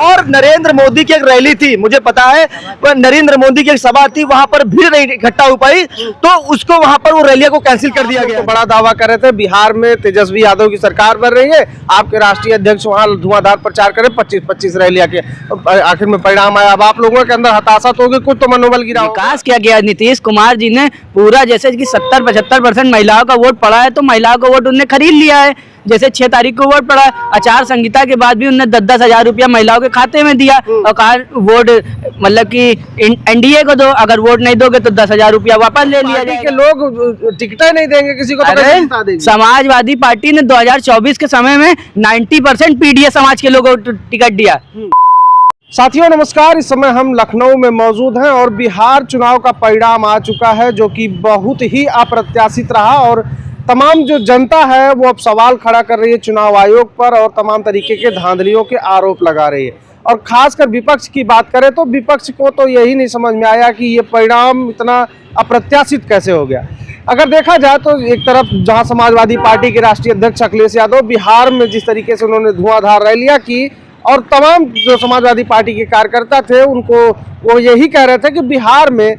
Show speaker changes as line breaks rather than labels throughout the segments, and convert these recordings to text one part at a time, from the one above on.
और नरेंद्र मोदी की एक रैली थी, मुझे पता है, नरेंद्र मोदी की एक सभा थी, वहां पर भीड़ नहीं इकट्ठा हो पाई, तो उसको वहां पर वो रैलिया को कैंसिल कर दिया गया।
तो बड़ा दावा कर रहे थे बिहार में तेजस्वी यादव की सरकार बन रही है, आपके राष्ट्रीय अध्यक्ष वहां धुआंधार प्रचार करें 25-25 रैलिया के, आखिर में परिणाम आया। अब आप लोगों के अंदर हताशा तो होगी, कुछ तो मनोबल गिरा।
विकास किया गया, नीतीश कुमार जी ने पूरा, जैसे कि 70-75% महिलाओं का वोट पड़ा है, तो महिलाओं का वोट उन्होंने खरीद लिया है। जैसे 6 तारीख को वोट पड़ा, आचार संहिता के बाद भी उन्होंने 10-10 हजार रुपया महिलाओं के खाते में दिया और कहा वोट मतलब कि एनडीए को दो, अगर वोट नहीं दोगे तो 10 हजार रुपया वापस ले लिया जाएगा।
के लोग टिकट नहीं देंगे किसी को,
अरे समाजवादी पार्टी ने 2024 के समय में 90% पीडीए समाज के लोगों को टिकट दिया।
साथियों नमस्कार, इस समय हम लखनऊ में मौजूद हैं और बिहार चुनाव का परिणाम आ चुका है, जो कि बहुत ही अप्रत्याशित रहा और तमाम जो जनता है वो अब सवाल खड़ा कर रही है चुनाव आयोग पर और तमाम तरीके के धांधलियों के आरोप लगा रही है। और खासकर विपक्ष की बात करें तो विपक्ष को तो यही नहीं समझ में आया कि ये परिणाम इतना अप्रत्याशित कैसे हो गया। अगर देखा जाए तो एक तरफ जहां समाजवादी पार्टी के राष्ट्रीय अध्यक्ष अखिलेश यादव बिहार में जिस तरीके से उन्होंने धुआंधार रैलियां की और तमाम जो समाजवादी पार्टी के कार्यकर्ता थे उनको वो यही कह रहे थे कि बिहार में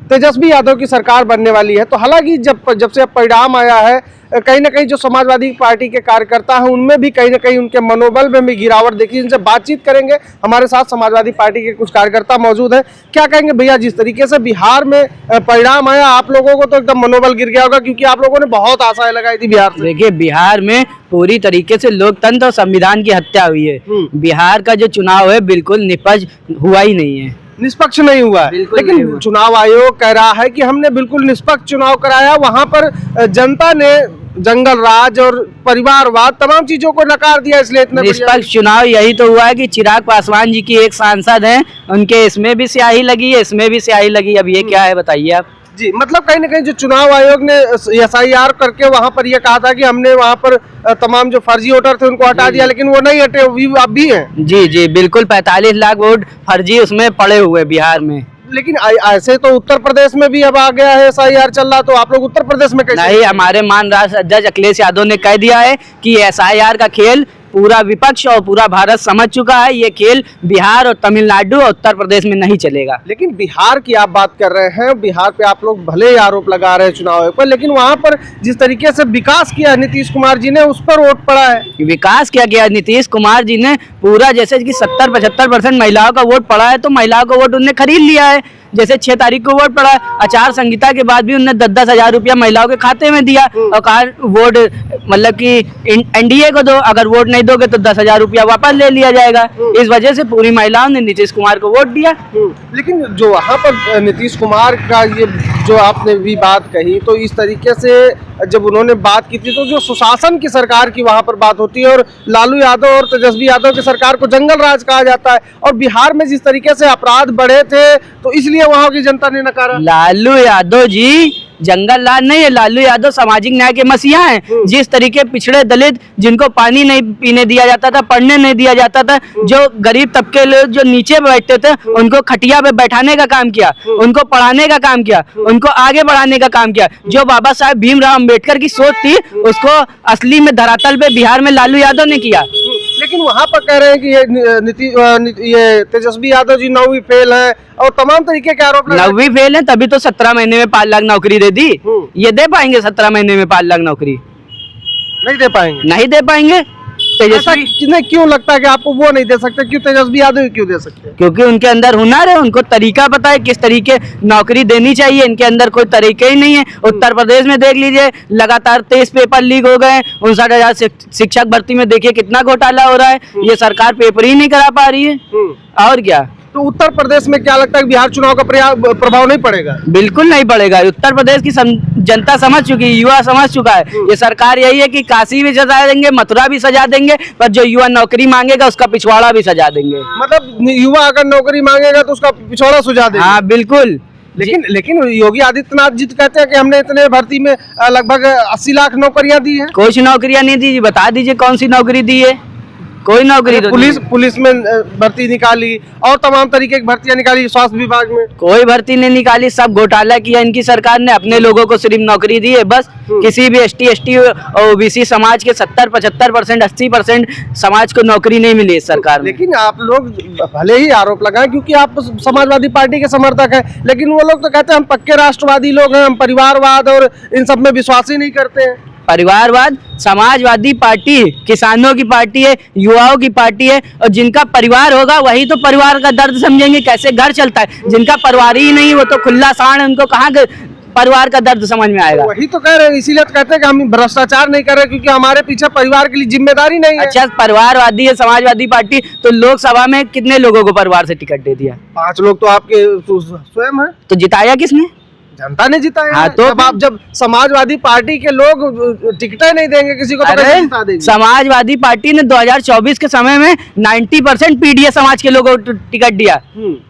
तेजस्वी यादव की सरकार बनने वाली है। तो हालांकि जब से अब परिणाम आया है, कहीं ना कहीं जो समाजवादी पार्टी के कार्यकर्ता हैं उनमें भी कहीं ना कहीं उनके मनोबल में भी गिरावट देखी। इनसे बातचीत करेंगे, हमारे साथ समाजवादी पार्टी के कुछ कार्यकर्ता मौजूद हैं। क्या कहेंगे भैया, जिस तरीके से बिहार में परिणाम आया, आप लोगों को तो एकदम मनोबल गिर गया होगा, क्योंकि आप लोगों ने बहुत आशाएं लगाई थी बिहार से।
देखिए, बिहार में पूरी तरीके से लोकतंत्र और संविधान की हत्या हुई है। बिहार का जो चुनाव है बिल्कुल निष्पक्ष हुआ ही नहीं है,
निष्पक्ष नहीं हुआ है। लेकिन चुनाव आयोग कह रहा है कि हमने बिल्कुल निष्पक्ष चुनाव कराया, वहां पर जनता ने जंगल राज और परिवारवाद तमाम चीजों को नकार दिया, इसलिए इतना
निष्पक्ष चुनाव यही तो हुआ है कि चिराग पासवान जी की एक सांसद हैं, उनके इसमें भी स्याही लगी है, इसमें भी स्याही लगी। अब ये क्या है बताइए आप
जी। मतलब कहीं ना कहीं जो चुनाव आयोग ने SIR करके वहां पर ये कहा था कि हमने वहां पर तमाम जो फर्जी वोटर थे उनको हटा दिया, लेकिन वो नहीं हटे, अब भी हैं।
जी जी बिल्कुल, 45 लाख वोट फर्जी उसमें पड़े हुए बिहार में।
लेकिन ऐसे तो उत्तर प्रदेश में भी अब आ गया है, SIR चल रहा, तो आप लोग उत्तर प्रदेश में कैसे?
नहीं, हमारे मान राष्ट्रीय अध्यक्ष अखिलेश यादव ने कह दिया है कि SIR का खेल पूरा विपक्ष और पूरा भारत समझ चुका है, ये खेल बिहार और तमिलनाडु और उत्तर प्रदेश में नहीं चलेगा।
लेकिन बिहार की आप बात कर रहे हैं, बिहार पे आप लोग भले ही आरोप लगा रहे हैं चुनाव आयोग पर, लेकिन वहां पर जिस तरीके से विकास किया नीतीश कुमार जी ने, उस पर वोट पड़ा है।
विकास किया गया, नीतीश कुमार जी ने पूरा, जैसे कि 70-75% महिलाओं का वोट पड़ा है, तो महिलाओं का वोट उन्होंने खरीद लिया है। जैसे 6 तारीख को वोट पड़ा, आचार संहिता के बाद भी उन्होंने 10-10 हजार रुपया महिलाओं के खाते में दिया और कहा वोट मतलब कि एनडीए को दो, अगर वोट नहीं दोगे तो 10 हजार रुपया वापस ले लिया जाएगा। इस वजह से पूरी महिलाओं ने नीतीश कुमार को वोट दिया।
लेकिन जो वहाँ पर नीतीश कुमार का ये जो आपने भी बात कही, तो इस तरीके से जब उन्होंने बात की थी तो जो सुशासन की सरकार की वहाँ पर बात होती है, और लालू यादव और तेजस्वी यादव की सरकार को जंगल राज कहा जाता है, और बिहार में जिस तरीके से अपराध बढ़े थे तो इसलिए वहाँ की जनता ने नकारा।
लालू यादव जी जंगल राज नहीं है, लालू यादव सामाजिक न्याय के मसीहा हैं। जिस तरीके पिछड़े दलित जिनको पानी नहीं पीने दिया जाता था, पढ़ने नहीं दिया जाता था, जो गरीब तबके लोग जो नीचे बैठते थे उनको खटिया पे बैठाने का काम किया, उनको पढ़ाने का काम किया, उनको आगे बढ़ाने का काम किया। जो बाबा साहेब भीमराव अम्बेडकर की सोच थी उसको असली में धरातल पे बिहार में लालू यादव ने किया।
लेकिन वहाँ पर कह रहे हैं कि ये तेजस्वी यादव जी 9वीं फेल है और तमाम तरीके के आरोप।
9वीं फेल है, तभी तो 17 महीने में 5 लाख नौकरी दे दी। ये दे पाएंगे 17 महीने में 5 लाख नौकरी?
नहीं दे पाएंगे,
नहीं दे पाएंगे। तेजस्वी
किन्हें क्यों लगता है कि आपको वो नहीं दे सकते, क्यों तेजस्वी यादव क्यों दे सकते?
क्योंकि उनके अंदर हुनर है, उनको तरीका पता है किस तरीके नौकरी देनी चाहिए। इनके अंदर कोई तरीके ही नहीं है। उत्तर प्रदेश में देख लीजिए, लगातार 23 पेपर लीक हो गए, 59,000 शिक्षक भर्ती में देखिए कितना घोटाला हो रहा है। ये सरकार पेपर ही नहीं करा पा रही है, और क्या।
तो उत्तर प्रदेश में क्या लगता है कि बिहार चुनाव का प्रभाव नहीं पड़ेगा?
बिल्कुल नहीं पड़ेगा। उत्तर प्रदेश की जनता समझ चुकी है, युवा समझ चुका है। ये सरकार यही है कि काशी भी सजा देंगे, मथुरा भी सजा देंगे, पर जो युवा नौकरी मांगेगा उसका पिछवाड़ा भी सजा देंगे।
मतलब युवा अगर नौकरी मांगेगा तो उसका पिछवाड़ा सुझा देंगे।
हाँ बिल्कुल।
लेकिन योगी आदित्यनाथ जी कहते हैं कि हमने इतने भर्ती में लगभग 80 लाख नौकरियां दी हैं।
कुछ नौकरियां नहीं दी। बता दीजिए कौन सी नौकरी दी है? कोई नौकरी तो
पुलिस में भर्ती निकाली और तमाम तरीके की भर्तियां निकाली, स्वास्थ्य विभाग में
कोई भर्ती नहीं निकाली, सब घोटाला किया इनकी सरकार ने, अपने लोगों को सिर्फ नौकरी दी है बस। किसी भी एसटी और ओबीसी समाज के 70-75%, 80% समाज को नौकरी नहीं मिली इस सरकार में।
लेकिन आप लोग भले ही आरोप लगाएं क्योंकि आप समाजवादी पार्टी के समर्थक हैं, लेकिन वो लोग तो कहते हैं हम पक्के राष्ट्रवादी लोग हैं, हम परिवारवाद और इन सब में विश्वास ही नहीं करते हैं।
परिवारवाद, समाजवादी पार्टी किसानों की पार्टी है, युवाओं की पार्टी है, और जिनका परिवार होगा वही तो परिवार का दर्द समझेंगे, कैसे घर चलता है। जिनका परिवार ही नहीं वो तो खुला सांड, उनको कहाँ परिवार का दर्द समझ में आएगा।
वही तो कह रहे हैं, इसीलिए तो कहते हैं कि हम भ्रष्टाचार नहीं कर रहे क्योंकि हमारे पीछे परिवार के लिए जिम्मेदारी नहीं है।
अच्छा, परिवारवादी है समाजवादी पार्टी, तो लोकसभा में कितने लोगों को परिवार से टिकट दे दिया?
5 लोग तो आपके स्वयं है।
तो जिताया किसने?
जनता ने जिताया।
हाँ, तो
जब समाजवादी पार्टी के लोग टिकटें नहीं देंगे किसी को, तो कैसे जिता देंगे?
समाजवादी पार्टी ने 2024 के समय में 90% पीडीए समाज के लोगों को टिकट दिया।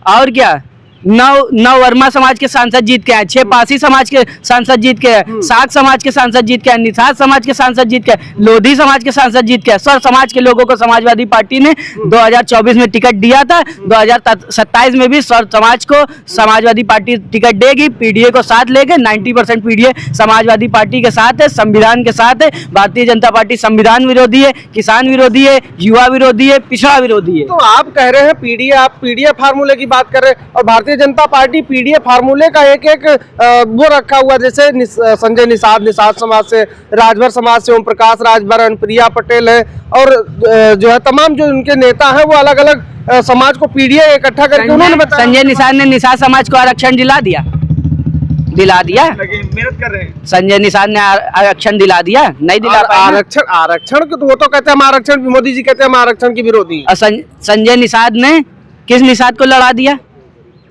और क्या, 9 वर्मा समाज के सांसद जीत के आए, 6 पासी समाज के सांसद जीत के आए, साग समाज के सांसद जीत के आए, निषाद समाज के सांसद जीत के आए, लोधी समाज के सांसद जीत के आए। सर समाज के लोगों को समाजवादी पार्टी ने 2024 में टिकट दिया था। 2027 में भी सर समाज को समाजवादी पार्टी टिकट देगी। पीडीए को साथ लेके 90% पीडीए समाजवादी पार्टी के साथ है, संविधान के साथ है। भारतीय जनता पार्टी संविधान विरोधी है, किसान विरोधी है, युवा विरोधी है, पिछड़ा विरोधी है।
तो आप कह रहे हैं पीडीए, आप पीडीए फार्मूले की बात कर रहे हैं, और भारतीय जनता पार्टी पीडीए फार्मूले का एक वो रखा हुआ, जैसे संजय निषाद समाज से, राजभर समाज से ओम प्रकाश राजभर, अनुप्रिया पटेल है, और जो है तमाम जो उनके नेता हैं वो अलग अलग समाज को पीडीए इकट्ठा करके उन्होंने बताया।
संजय निषाद ने निषाद समाज को आरक्षण दिला दिया
मेहनत कर रहे हैं।
संजय निषाद ने आरक्षण दिला दिया? नहीं दिला पाया।
आरक्षण तो वो तो कहते हैं हम आरक्षण, मोदी जी कहते हैं हम आरक्षण की विरोधी।
संजय निषाद ने किस निषाद को लड़ा दिया?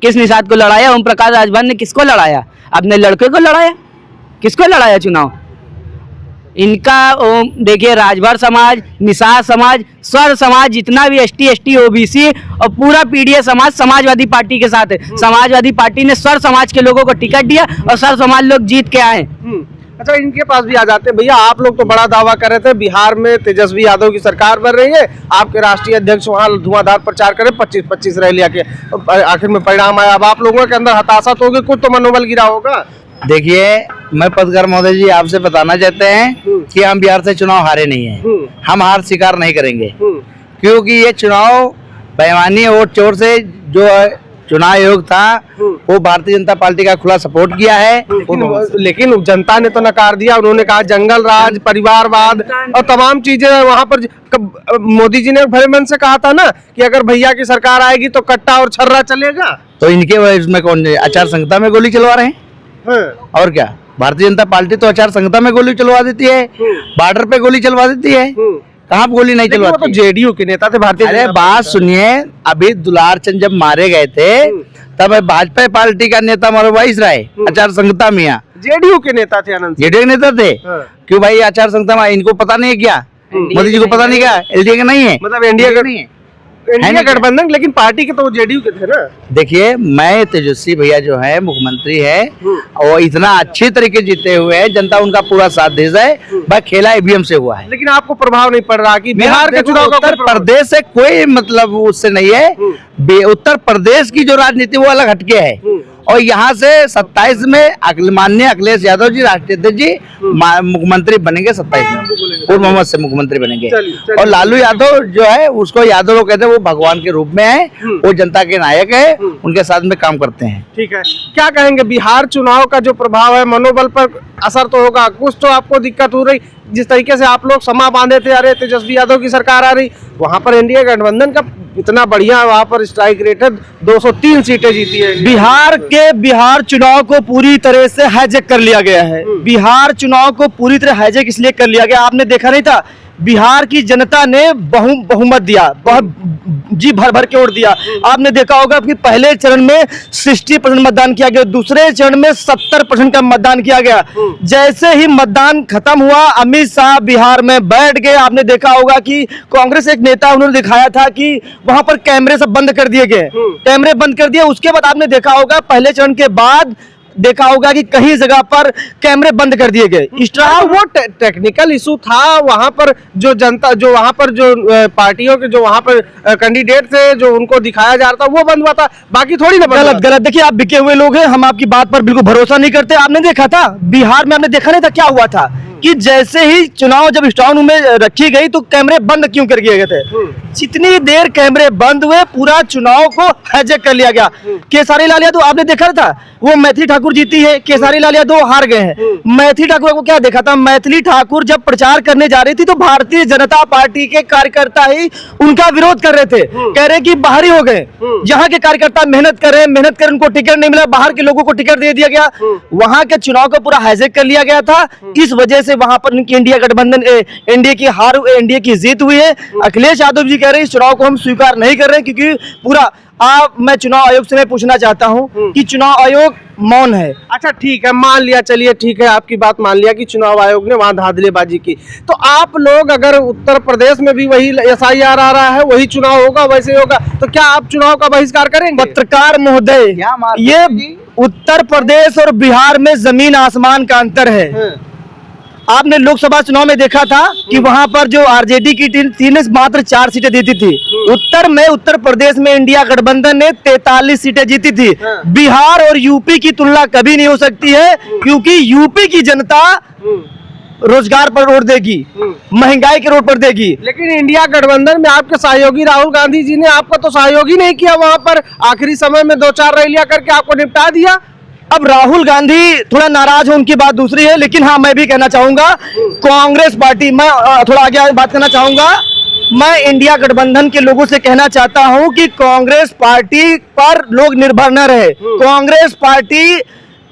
किस निषाद को लड़ाया? ओम प्रकाश राजभर ने किसको लड़ाया? अपने लड़के को लड़ाया? किसको लड़ाया चुनाव? इनका देखिए, राजभर समाज, निषाद समाज, स्वर समाज, जितना भी एसटी ओबीसी और पूरा पीडीए समाज समाजवादी पार्टी के साथ है। समाजवादी पार्टी ने स्वर समाज के लोगों को टिकट दिया और स्वर समाज लोग जीत के आए।
अच्छा, इनके पास भी आ जाते हैं। भैया, आप लोग तो बड़ा दावा कर रहे थे बिहार में तेजस्वी यादव की सरकार बन रही है, आपके राष्ट्रीय अध्यक्ष वहाँ धुआंधार प्रचार करे 25-25 रैलियां के, आखिर में परिणाम आया। अब आप लोगों के अंदर हताशा तो होगी, कुछ तो मनोबल गिरा होगा।
देखिए, मैं पत्रकार महोदय जी आपसे बताना चाहते हैं कि हम बिहार से चुनाव हारे नहीं हैं। हम हार स्वीकार नहीं करेंगे, क्योंकि ये चुनाव बेईमानी और चोर से जो चुनाव आयोग था वो भारतीय जनता पार्टी का खुला सपोर्ट किया है।
लेकिन जनता ने तो नकार दिया। उन्होंने कहा जंगल राज, परिवारवाद और तमाम चीजें वहाँ पर। मोदी जी ने भले मन से कहा था ना कि अगर भैया की सरकार आएगी तो कट्टा और छर्रा चलेगा।
तो इनके इसमें कौन आचार संहिता में गोली चलवा रहे हैं? और क्या, भारतीय जनता पार्टी तो आचार संहिता में गोली चलवा देती है, बॉर्डर पे गोली चलवा देती है। कहाँ गोली नहीं चलवाती?
तो जेडीयू के नेता थे भारतीय।
अरे बात सुनिए, अभी दुलार चंद जब मारे गए थे तब भाजपा पार्टी का नेता मरवाइस राय आचार संहिता में,
जेडीयू के नेता थे, आनंद
जेडीयू के नेता थे। क्यों भाई आचार संहिता में इनको पता नहीं है क्या? मोदी जी को पता नहीं क्या? एलडीए का नहीं है,
मतलब एनडीए का नहीं है, एनडीए गठबंधन, लेकिन पार्टी के तो वो जेडीयू के थे ना।
देखिए, मैं तेजस्वी भैया जो है मुख्यमंत्री है और इतना अच्छी तरीके जीते हुए है, जनता उनका पूरा साथ दे जाए, बस खेला ईवीएम से हुआ है।
लेकिन आपको प्रभाव नहीं पड़ रहा कि बिहार के चुनाव?
उत्तर प्रदेश से कोई मतलब उससे नहीं है। उत्तर प्रदेश की जो राजनीति वो अलग हटके है, और यहाँ से 27 में माननीय अखिलेश यादव जी राष्ट्रीय अध्यक्ष जी मुख्यमंत्री बनेंगे। 27 में पूर्व मोहम्मद से मुख्यमंत्री बनेंगे। और लालू यादव जो है उसको यादव लोग कहते हैं, वो भगवान के रूप में है, वो जनता के नायक है, उनके साथ में काम करते हैं।
ठीक है, क्या कहेंगे बिहार चुनाव का जो प्रभाव है मनोबल पर असर तो होगा? कुछ तो आपको दिक्कत हो रही, जिस तरीके से आप लोग समा बांधे थे, अरे तेजस्वी यादव की सरकार आ रही, वहाँ पर एनडीए गठबंधन का इतना बढ़िया वहाँ पर स्ट्राइक रेट है, 203 सीटें जीती है।
बिहार चुनाव को पूरी तरह से हाईजैक कर लिया गया है। बिहार चुनाव को पूरी तरह हाईजैक इसलिए कर लिया गया, आपने देखा नहीं था, बिहार की जनता ने बहुमत दिया, बहुत जी भर भर के वोट दिया। आपने देखा होगा कि पहले चरण में 60% मतदान किया गया, दूसरे चरण में 70% का मतदान किया गया। जैसे ही मतदान खत्म हुआ, अमित शाह बिहार में बैठ गए। आपने देखा होगा कि कांग्रेस एक नेता उन्होंने दिखाया था कि वहां पर कैमरे सब बंद कर दिए गए, कैमरे बंद कर दिए। उसके बाद आपने देखा होगा पहले चरण के बाद देखा होगा कि कई जगह पर कैमरे बंद कर दिए गए।
हाँ, वो टेक्निकल इशू था वहां पर, जो जनता जो वहां पर जो पार्टियों के जो वहां पर कैंडिडेट थे जो उनको दिखाया जा रहा था वो बंद हुआ था, बाकी थोड़ी ना बंद हुआ
गलत गलत। देखिए आप बिके हुए लोग हैं, हम आपकी बात पर बिल्कुल भरोसा नहीं करते। आपने देखा था बिहार में, आपने देखा नहीं था क्या हुआ था कि जैसे ही चुनाव जब स्ट्रांग रूम में रखी गई तो कैमरे बंद क्यों कर दिए गए थे? जितनी देर कैमरे बंद हुए पूरा चुनाव को हाईजैक कर लिया गया। केसारी लाल यादव आपने देखा था, वो मैथिली ठाकुर जीती है, केसारी लाल यादव हार गए हैं। मैथिली ठाकुर को क्या देखा था? मैथिली ठाकुर जब प्रचार करने जा रही थी तो भारतीय जनता पार्टी के कार्यकर्ता ही उनका विरोध कर रहे थे, कह रहे कि बाहरी हो गए। यहाँ के कार्यकर्ता मेहनत कर रहे हैं, मेहनत कर उनको टिकट नहीं मिला, बाहर के लोगों को टिकट दे दिया गया। वहां के चुनाव को पूरा हाईजैक कर लिया गया था। इस वजह से वहां पर इनकी इंडिया गठबंधन एनडीए की हार, एनडीए की जीत हुई है। अखिलेश यादव जी कह रहे हैं इस चुनाव को हम स्वीकार नहीं कर रहे हैं क्योंकि पूरा मैं चुनाव आयोग से मैं पूछना चाहता हूं कि चुनाव आयोग मौन है।
अच्छा ठीक है, मान लिया, चलिए ठीक है, आपकी बात मान लिया कि चुनाव आयोग ने वहां धांधलीबाजी की, तो आप लोग अगर उत्तर प्रदेश में भी वही SIR आ रहा है, वही चुनाव होगा, वैसे होगा, तो क्या आप चुनाव का बहिष्कार करेंगे?
पत्रकार महोदय, ये उत्तर प्रदेश और बिहार में जमीन आसमान का अंतर है। आपने लोकसभा चुनाव में देखा था कि वहां पर जो आरजेडी की टीम ने मात्र 4 सीटें जीती थी। उत्तर प्रदेश में इंडिया गठबंधन ने 43 सीटें जीती थी। बिहार और यूपी की तुलना कभी नहीं हो सकती है क्योंकि यूपी की जनता रोजगार पर वोट देगी, महंगाई के रोड पर देगी।
लेकिन इंडिया गठबंधन में आपके सहयोगी राहुल गांधी जी ने आपका तो सहयोग ही नहीं किया, वहां पर आखिरी समय में 2-4 रैलियां करके आपको निपटा दिया।
अब राहुल गांधी थोड़ा नाराज हो, उनकी बात दूसरी है, लेकिन हाँ मैं भी कहना चाहूंगा कांग्रेस पार्टी, मैं थोड़ा आगे बात करना चाहूंगा, मैं इंडिया गठबंधन के लोगों से कहना चाहता हूं कि कांग्रेस पार्टी पर लोग निर्भर न रहे। कांग्रेस पार्टी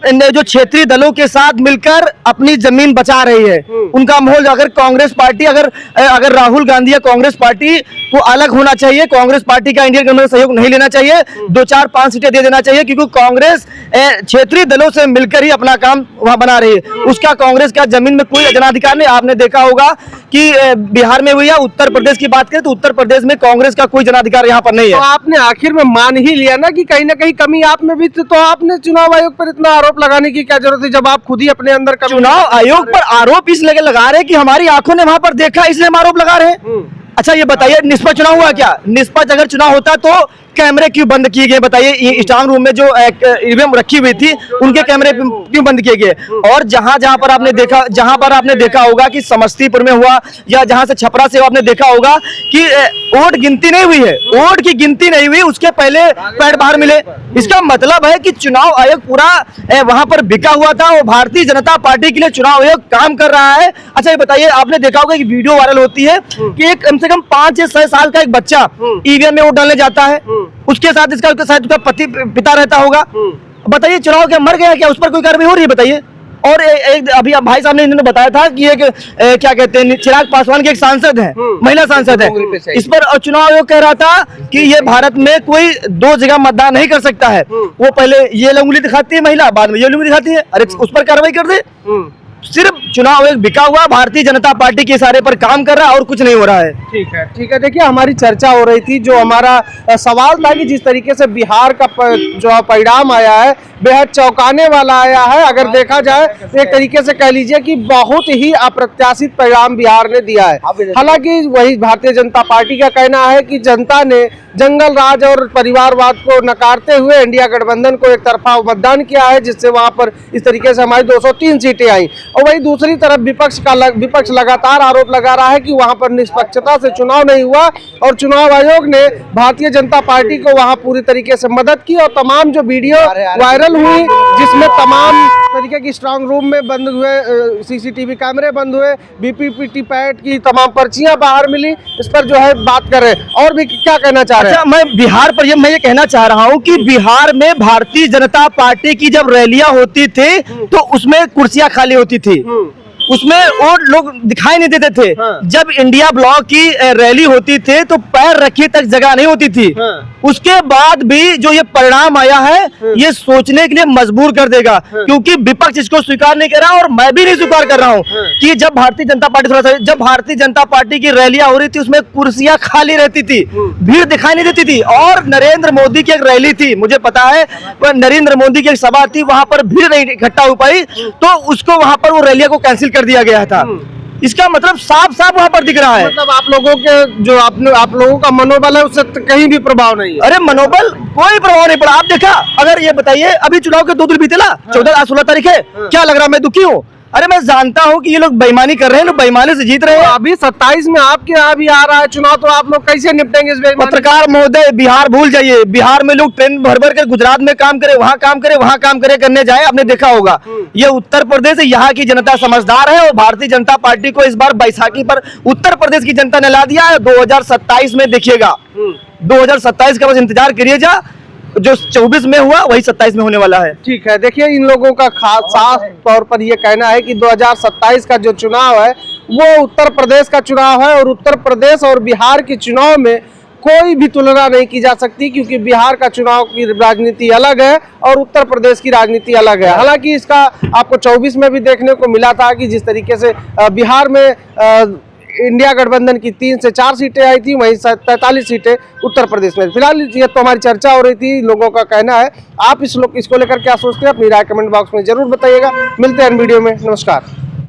जो क्षेत्रीय दलों के साथ मिलकर अपनी जमीन बचा रही है। उनका माहौल, अगर कांग्रेस पार्टी अगर राहुल गांधी या कांग्रेस पार्टी को अलग होना चाहिए, कांग्रेस पार्टी का इंडिया गठबंधन सहयोग नहीं लेना चाहिए, 2-4-5 सीटें दे देना चाहिए क्योंकि कांग्रेस क्षेत्रीय दलों से मिलकर ही अपना काम वहां बना रही है। उसका कांग्रेस का जमीन में कोई जनाधिकार नहीं। आपने देखा होगा कि बिहार में हुई या उत्तर प्रदेश की बात करें तो उत्तर प्रदेश में कांग्रेस का कोई जनाधिकार यहाँ पर नहीं है।
तो आपने आखिर में मान ही लिया ना कि कहीं ना कहीं कमी आप में भी थी, तो आपने चुनाव आयोग पर इतना आरोप लगाने की क्या जरूरत है जब आप खुद ही अपने अंदर
चुनाव आयोग पर आरोप इसलिए लगा रहे हैं कि हमारी आंखों ने वहां पर देखा, इसलिए हम आरोप लगा रहे हैं। अच्छा ये बताइए निष्पक्ष चुनाव हुआ क्या? निष्पक्ष अगर चुनाव होता तो कैमरे क्यों बंद किए गए? बताइए स्ट्रांग रूम में जो ईवीएम रखी हुई थी उनके कैमरे क्यों बंद किए गए? और जहां पर आपने देखा होगा कि समस्तीपुर में हुआ या जहां से छपरा से आपने देखा होगा कि वोट गिनती नहीं हुई है, वोट की गिनती नहीं हुई, उसके पहले पैड बाहर मिले। इसका मतलब है कि चुनाव आयोग पूरा वहां पर बिका हुआ था और भारतीय जनता पार्टी के लिए चुनाव आयोग काम कर रहा है। अच्छा ये बताइए, आपने देखा होगा कि वीडियो वायरल होती है कि एक कम से कम 5 या 6 साल का एक बच्चा ईवीएम में वोट डालने जाता है, उसके साथ उसका पिता रहता होगा। बताइए चुनाव क्या मर गया क्या? उस पर कोई कार्रवाई हो रही है? बताइए। और एक अभी भाई साहब ने इन्होंने बताया था कि एक क्या कहते हैं चिराग पासवान के एक सांसद है, महिला सांसद है, इस पर चुनाव आयोग कह रहा था कि ये भारत में कोई 2 जगह मतदान नहीं कर सकता है। वो पहले ये उंगली दिखाती है महिला, बाद में ये उंगली दिखाती है, अरे उस पर कार्रवाई कर दे। सिर्फ चुनाव आयोग बिका हुआ भारतीय जनता पार्टी के इशारे पर काम कर रहा है और कुछ नहीं हो रहा है।
ठीक है, ठीक है। देखिए हमारी चर्चा हो रही थी, जो हमारा सवाल था कि जिस तरीके से बिहार का जो परिणाम आया है बेहद चौंकाने वाला आया है। अगर देखा जाए तो एक तरीके से कह लीजिए कि बहुत ही अप्रत्याशित परिणाम बिहार ने दिया है। हालांकि वही भारतीय जनता पार्टी का कहना है कि जनता ने जंगल राज और परिवारवाद को नकारते हुए इंडिया गठबंधन को एक तरफा मतदान किया है, जिससे वहां पर इस तरीके से हमारी 203 सीटें आई। और वही दूसरी तरफ विपक्ष लगातार आरोप लगा रहा है कि वहां पर निष्पक्षता से चुनाव नहीं हुआ और चुनाव आयोग ने भारतीय जनता पार्टी को वहां पूरी तरीके से मदद की। और तमाम जो वीडियो वायरल हुई जिसमें तमाम तरीके की स्ट्रांग रूम में बंद हुए CCTV कैमरे बंद हुए, VPPT पैड की तमाम पर्चियां बाहर मिली, इस पर जो है बात कर रहे हैं। और भी क्या कहना चाह रहे हैं?
अच्छा, मैं बिहार पर मैं ये कहना चाह रहा हूं कि बिहार में भारतीय जनता पार्टी की जब रैलियां होती थी तो उसमें कुर्सियां खाली होती थी, उसमें और लोग दिखाई नहीं देते थे। जब इंडिया ब्लॉक की रैली होती थी तो पैर रखी तक जगह नहीं होती थी, उसके बाद भी जो ये परिणाम आया है ये सोचने के लिए मजबूर कर देगा, क्योंकि विपक्ष इसको स्वीकार नहीं कर रहा और मैं भी नहीं स्वीकार कर रहा हूं कि जब भारतीय जनता पार्टी जब भारतीय जनता पार्टी की रैलियां हो रही थी उसमें कुर्सियां खाली रहती थी, भीड़ दिखाई नहीं देती थी। और नरेंद्र मोदी की एक रैली थी, मुझे पता है, पर नरेंद्र मोदी की एक सभा थी, वहां पर भीड़ नहीं इकट्ठा हो पाई तो उसको वहां पर वो रैलियां को कैंसिल कर दिया गया था। इसका मतलब साफ साफ वहां पर दिख रहा है।
मतलब आप लोगों के जो आप लोगों का मनोबल है उससे कहीं भी प्रभाव नहीं है।
अरे मनोबल कोई प्रभाव नहीं पड़ा। आप देखा, अगर ये बताइए अभी चुनाव के 2 दिन बीते ना, 14 आज 16 तारीख है, क्या लग रहा है मैं दुखी हूँ? अरे मैं जानता हूँ कि ये लोग बेईमानी कर रहे हैं, लोग बेईमानी से जीत रहे हैं।
अभी 27 में आपके यहाँ भी आ रहा है चुनाव, तो आप लोग कैसे निपटेंगे इस बेईमानी?
पत्रकार महोदय, बिहार भूल जाइए। बिहार में लोग ट्रेन भर भर के गुजरात में काम करे, वहाँ काम करे, वहाँ काम करे करने जाए, आपने देखा होगा। ये उत्तर प्रदेश है, यहाँ की जनता समझदार है और भारतीय जनता पार्टी को इस बार बैसाखी पर उत्तर प्रदेश की जनता ने ला दिया है। 2027 में देखिएगा, 2027 का बस इंतजार करिए, जा जो 24 में हुआ वही 27 में होने वाला है।
ठीक है, देखिए इन लोगों का खास साफ तौर पर ये कहना है कि 2027 का जो चुनाव है वो उत्तर प्रदेश का चुनाव है और उत्तर प्रदेश और बिहार के चुनाव में कोई भी तुलना नहीं की जा सकती, क्योंकि बिहार का चुनाव की राजनीति अलग है और उत्तर प्रदेश की राजनीति अलग है। हालांकि इसका आपको 24 में भी देखने को मिला था कि जिस तरीके से बिहार में इंडिया गठबंधन की 3 से 4 सीटें आई थी, वहीं 43 सीटें उत्तर प्रदेश में। फिलहाल ये तो हमारी चर्चा हो रही थी, लोगों का कहना है। आप इसको लेकर क्या सोचते हैं? अपनी राय कमेंट बॉक्स में जरूर बताइएगा। मिलते हैं वीडियो में, नमस्कार।